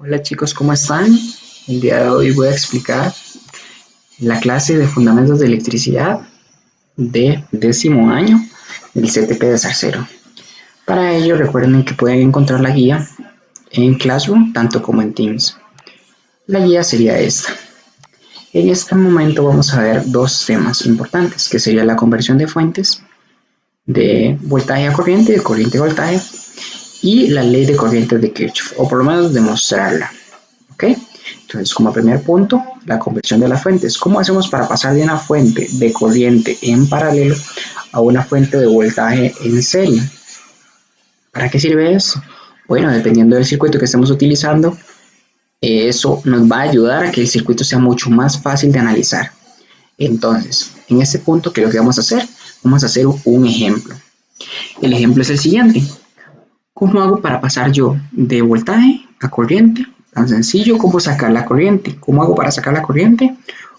Hola chicos, ¿cómo están? El día de hoy voy a explicar la clase de Fundamentos de Electricidad de 10º año del CTP de Zarcero. Para ello recuerden que pueden encontrar la guía en Classroom tanto como en Teams. La guía sería esta. En este momento vamos a ver dos temas importantes, que sería la conversión de fuentes de voltaje a corriente, de corriente a voltaje, y la ley de corrientes de Kirchhoff, o por lo menos demostrarla. ¿Ok? Entonces, como primer punto, la conversión de las fuentes. ¿Cómo hacemos para pasar de una fuente de corriente en paralelo a una fuente de voltaje en serie? ¿Para qué sirve eso? Bueno, dependiendo del circuito que estemos utilizando, eso nos va a ayudar a que el circuito sea mucho más fácil de analizar. Entonces, en este punto, ¿qué es lo que vamos a hacer? Vamos a hacer un ejemplo. El ejemplo es el siguiente. ¿Cómo hago para pasar yo de voltaje a corriente? Tan sencillo como sacar la corriente. ¿Cómo hago para sacar la corriente?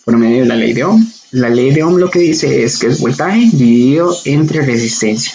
Por medio de la ley de Ohm. La ley de Ohm lo que dice es que es voltaje dividido entre resistencia.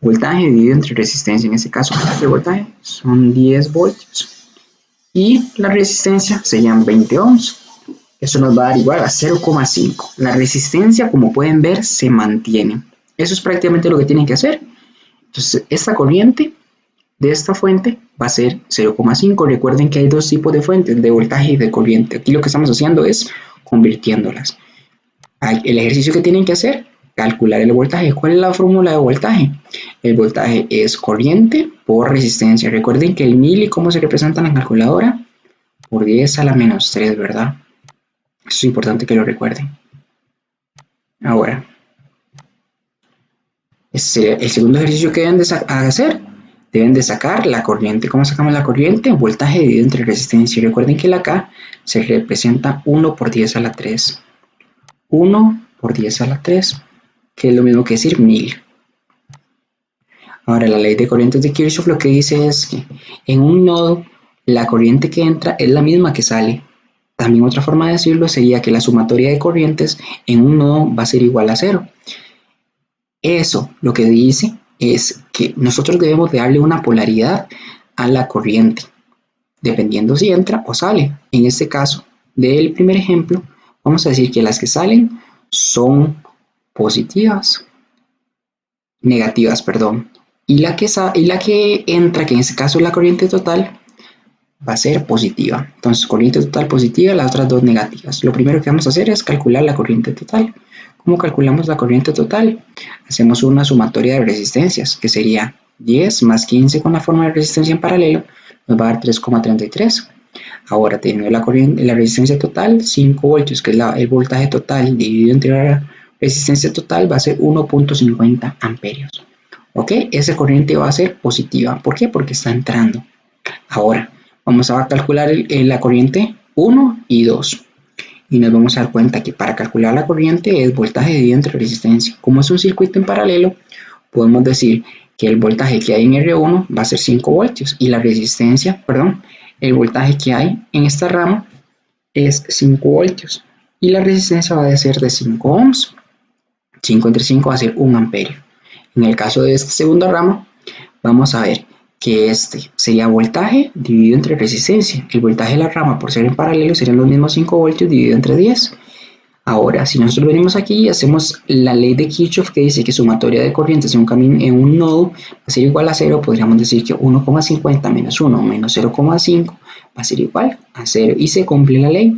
Voltaje dividido entre resistencia. En este caso, el voltaje son 10 voltios. Y la resistencia serían 20 ohms. Eso nos va a dar igual a 0,5. La resistencia, como pueden ver, se mantiene. Eso es prácticamente lo que tienen que hacer. Entonces, esta corriente de esta fuente va a ser 0,5. Recuerden que hay dos tipos de fuentes, de voltaje y de corriente. Aquí lo que estamos haciendo es convirtiéndolas. El ejercicio que tienen que hacer, calcular el voltaje. ¿Cuál es la fórmula de voltaje? El voltaje es corriente por resistencia. Recuerden que el mili, ¿cómo se representa en la calculadora? Por 10 a la menos 3, ¿verdad? Eso es importante que lo recuerden. Ahora, el segundo ejercicio que deben de hacer, deben de sacar la corriente. ¿Cómo sacamos la corriente? Voltaje dividido entre resistencia. Y recuerden que la K se representa 1 por 10 a la 3. 1 por 10 a la 3, que es lo mismo que decir 1000. Ahora, la ley de corrientes de Kirchhoff lo que dice es que en un nodo la corriente que entra es la misma que sale. También otra forma de decirlo sería que la sumatoria de corrientes en un nodo va a ser igual a 0. Eso lo que dice es que nosotros debemos de darle una polaridad a la corriente, dependiendo si entra o sale. En este caso del primer ejemplo, vamos a decir que las que salen son positivas, negativas, perdón, y la que entra, que en este caso es la corriente total, va a ser positiva. Entonces, corriente total positiva, las otras dos negativas. Lo primero que vamos a hacer es calcular la corriente total. ¿Cómo calculamos la corriente total? Hacemos una sumatoria de resistencias, que sería 10 más 15 con la forma de resistencia en paralelo, nos va a dar 3,33. Ahora, teniendo la resistencia total, 5 voltios, que es el voltaje total dividido entre la resistencia total, va a ser 1,50 amperios. ¿Ok? Esa corriente va a ser positiva. ¿Por qué? Porque está entrando. Ahora, vamos a calcular la corriente 1 y 2. Y nos vamos a dar cuenta que para calcular la corriente es voltaje dividido entre resistencia. Como es un circuito en paralelo, podemos decir que el voltaje que hay en R1 va a ser 5 voltios y la resistencia, perdón, el voltaje que hay en esta rama es 5 voltios y la resistencia va a ser de 5 ohms. 5 entre 5 va a ser 1 amperio. En el caso de esta segunda rama, vamos a ver que este sería voltaje dividido entre resistencia. El voltaje de la rama, por ser en paralelo, serían los mismos 5 voltios dividido entre 10. Ahora, si nosotros venimos aquí y hacemos la ley de Kirchhoff que dice que sumatoria de corrientes en un nodo va a ser igual a 0, podríamos decir que 1,50 menos 1 menos 0,5 va a ser igual a 0 y se cumple la ley.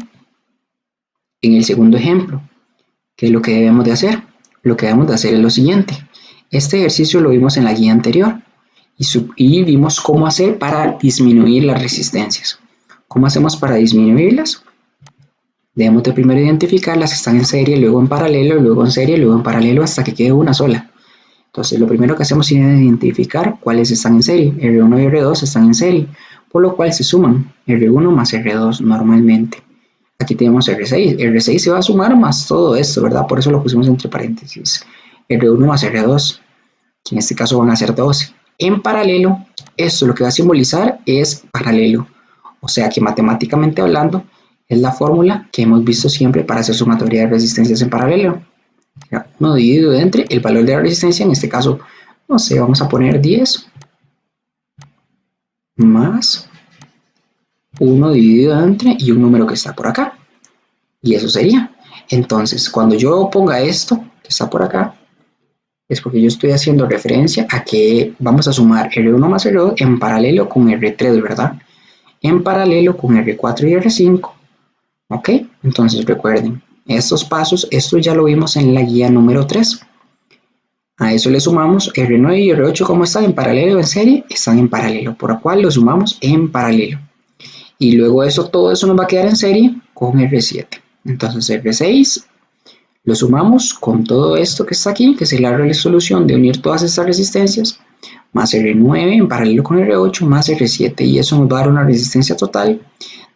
En el segundo ejemplo, ¿qué es lo que debemos de hacer? Lo que debemos de hacer es lo siguiente. Este ejercicio lo vimos en la guía anterior y vimos cómo hacer para disminuir las resistencias. ¿Cómo hacemos para disminuirlas? Debemos de primero identificar las que están en serie, luego en paralelo, luego en serie, luego en paralelo hasta que quede una sola. Entonces lo primero que hacemos es identificar cuáles están en serie. R1 y R2 están en serie, por lo cual se suman R1 más R2 normalmente. Aquí tenemos R6. R6 se va a sumar más todo esto, ¿verdad? Por eso lo pusimos entre paréntesis. R1 más R2, que en este caso van a ser 12. En paralelo, esto lo que va a simbolizar es paralelo. O sea que matemáticamente hablando, es la fórmula que hemos visto siempre para hacer sumatoria de resistencias en paralelo. 1 dividido entre el valor de la resistencia, en este caso, no sé, vamos a poner 10 más 1 dividido entre y un número que está por acá. Y eso sería. Entonces, cuando yo ponga esto que está por acá, es porque yo estoy haciendo referencia a que vamos a sumar R1 más R2 en paralelo con R3, ¿verdad? En paralelo con R4 y R5. ¿Ok? Entonces recuerden, estos pasos, esto ya lo vimos en la guía número 3. A eso le sumamos R9 y R8, ¿cómo están? ¿En paralelo o en serie? Están en paralelo, por lo cual lo sumamos en paralelo. Y luego eso, todo eso nos va a quedar en serie con R7. Entonces R6 lo sumamos con todo esto que está aquí, que es la resolución de unir todas estas resistencias, más R9 en paralelo con R8 más R7, y eso nos va a dar una resistencia total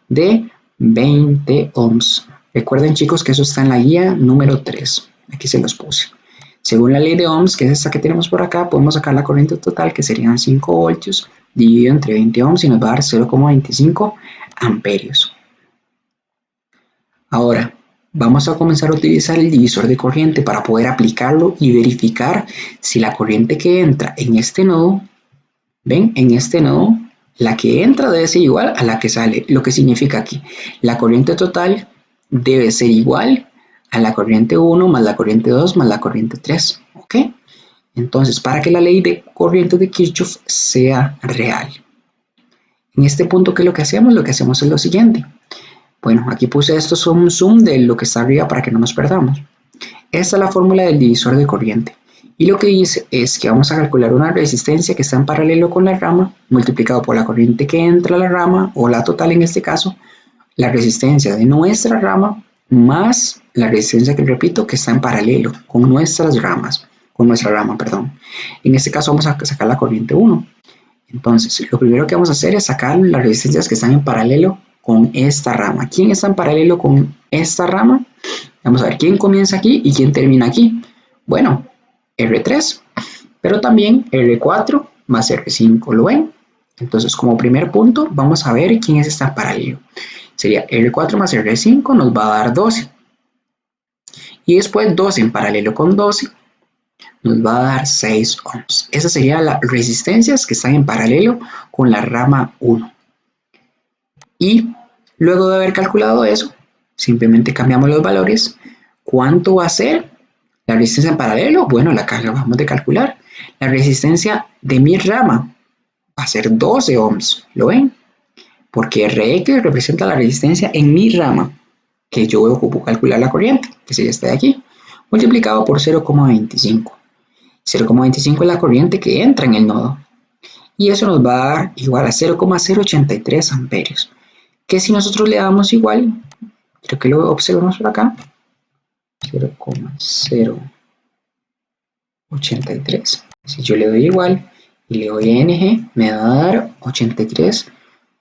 de 20 ohms. Recuerden, chicos, que eso está en la guía número 3. Aquí se los puse. Según la ley de ohms, que es esta que tenemos por acá, podemos sacar la corriente total, que serían 5 voltios dividido entre 20 ohms, y nos va a dar 0,25 amperios. Ahora, vamos a comenzar a utilizar el divisor de corriente para poder aplicarlo y verificar si la corriente que entra en este nodo, ven, en este nodo, la que entra debe ser igual a la que sale, lo que significa aquí, la corriente total debe ser igual a la corriente 1 más la corriente 2 más la corriente 3, ¿ok? Entonces, para que la ley de corriente de Kirchhoff sea real. En este punto, ¿qué es lo que hacemos? Lo que hacemos es lo siguiente. Bueno, aquí puse esto, es un zoom de lo que está arriba para que no nos perdamos. Esta es la fórmula del divisor de corriente. Y lo que dice es que vamos a calcular una resistencia que está en paralelo con la rama, multiplicado por la corriente que entra a la rama, o la total en este caso, la resistencia de nuestra rama, más la resistencia que repito que está en paralelo con nuestras ramas, con nuestra rama, perdón. En este caso vamos a sacar la corriente 1. Entonces, lo primero que vamos a hacer es sacar las resistencias que están en paralelo con esta rama. ¿Quién está en paralelo con esta rama? Vamos a ver quién comienza aquí y quién termina aquí. Bueno, R3, pero también R4 más R5, ¿lo ven? Entonces, como primer punto, vamos a ver quién es esta en paralelo. Sería R4 más R5 nos va a dar 12. Y después 12 en paralelo con 12 nos va a dar 6 ohms. Esas serían las resistencias que están en paralelo con la rama 1. Y luego de haber calculado eso, simplemente cambiamos los valores. ¿Cuánto va a ser la resistencia en paralelo? Bueno, la acabamos de calcular. La resistencia de mi rama va a ser 12 ohms. ¿Lo ven? Porque Rx representa la resistencia en mi rama, que yo ocupo calcular la corriente, que sería esta de aquí, multiplicado por 0,25. 0,25 es la corriente que entra en el nodo. Y eso nos va a dar igual a 0,083 amperios. Que si nosotros le damos igual, creo que lo observamos por acá, 0,083. Si yo le doy igual y le doy NG, me va a dar 83,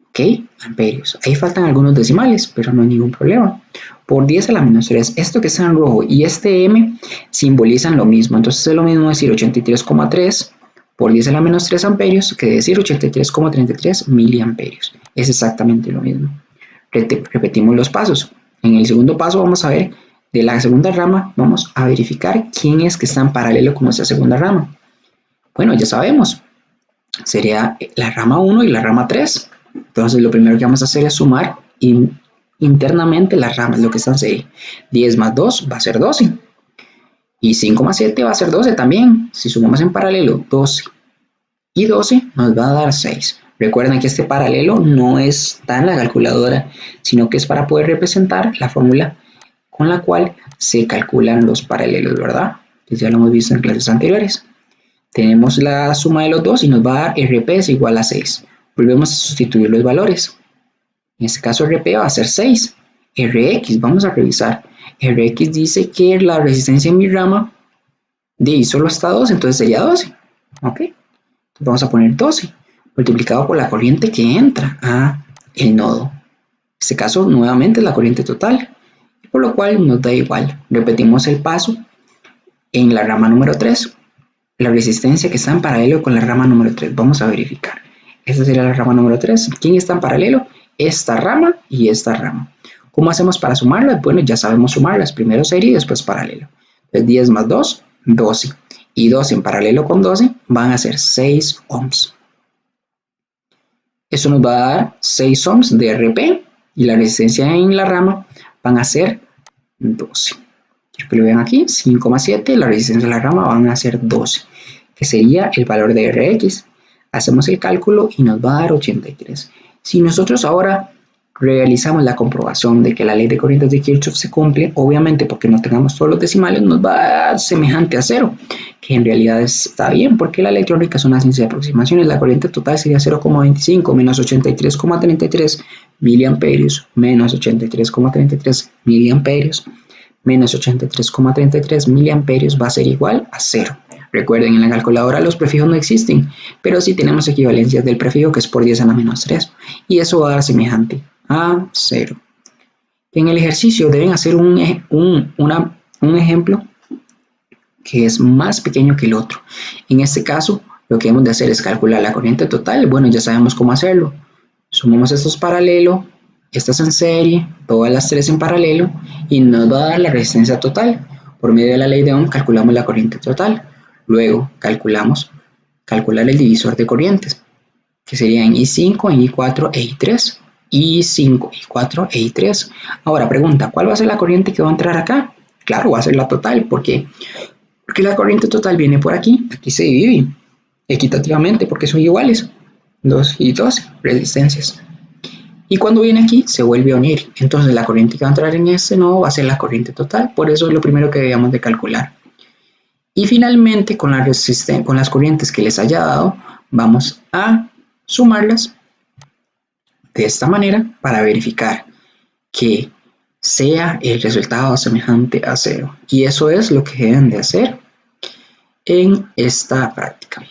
ok, amperios. Ahí faltan algunos decimales, pero no hay ningún problema. Por 10 a la menos 3, esto que está en rojo y este M simbolizan lo mismo. Entonces es lo mismo decir 83,3 por 10 a la menos 3 amperios que decir 83,33 miliamperios. Es exactamente lo mismo. Repetimos los pasos. En el segundo paso vamos a ver de la segunda rama, vamos a verificar quién es que está en paralelo con nuestra segunda rama. Bueno, ya sabemos, sería la rama 1 y la rama 3. Entonces lo primero que vamos a hacer es sumar internamente las ramas, lo que están ahí. 10 más 2 va a ser 12. Y 5 más 7 va a ser 12 también. Si sumamos en paralelo 12 y 12 nos va a dar 6. Recuerden que este paralelo no está en la calculadora, sino que es para poder representar la fórmula con la cual se calculan los paralelos, ¿verdad? Que ya lo hemos visto en clases anteriores. Tenemos la suma de los dos y nos va a dar RP es igual a 6. Volvemos a sustituir los valores. En este caso RP va a ser 6. Rx, vamos a revisar. Rx dice que la resistencia en mi rama de I solo está 12, entonces sería 12. ¿Ok? Entonces vamos a poner 12 multiplicado por la corriente que entra a el nodo. En este caso nuevamente es la corriente total, por lo cual nos da igual. Repetimos el paso en la rama número 3. La resistencia que está en paralelo con la rama número 3. Vamos a verificar. Esta sería la rama número 3. ¿Quién está en paralelo? Esta rama y esta rama. ¿Cómo hacemos para sumarlas? Bueno, ya sabemos sumarlas. Primero serie y después paralelo. Entonces 10 más 2, 12. Y 12 en paralelo con 12 van a ser 6 ohms. Eso nos va a dar 6 ohms de RP y la resistencia en la rama van a ser 12. Quiero que lo vean aquí, 5,7, la resistencia de la rama van a ser 12, que sería el valor de Rx. Hacemos el cálculo y nos va a dar 83. Si nosotros ahora realizamos la comprobación de que la ley de corrientes de Kirchhoff se cumple, obviamente porque no tengamos todos los decimales nos va a dar semejante a 0, que en realidad está bien porque la electrónica es una ciencia de aproximaciones. La corriente total sería 0,25 menos 83,33 miliamperios menos 83,33 miliamperios menos 83,33 miliamperios va a ser igual a 0. Recuerden, en la calculadora los prefijos no existen, pero sí tenemos equivalencias del prefijo que es por 10 a la menos 3, y eso va a dar semejante a 0. En el ejercicio deben hacer un ejemplo que es más pequeño que el otro. En este caso, lo que hemos de hacer es calcular la corriente total. Bueno, ya sabemos cómo hacerlo. Sumamos estos paralelos, estas en serie, todas las tres en paralelo, y nos va a dar la resistencia total. Por medio de la ley de Ohm calculamos la corriente total. Luego calcular el divisor de corrientes, que serían I5, I4 e I3. I5, I4 e I3. Ahora pregunta, ¿cuál va a ser la corriente que va a entrar acá? Claro, va a ser la total, porque la corriente total viene por aquí se divide equitativamente porque son iguales, 2 y 12 resistencias. Y cuando viene aquí se vuelve a unir, entonces la corriente que va a entrar en este nodo va a ser la corriente total, por eso es lo primero que debemos de calcular. Y finalmente con las corrientes que les haya dado, vamos a sumarlas de esta manera para verificar que sea el resultado semejante a 0. Y eso es lo que deben de hacer en esta práctica.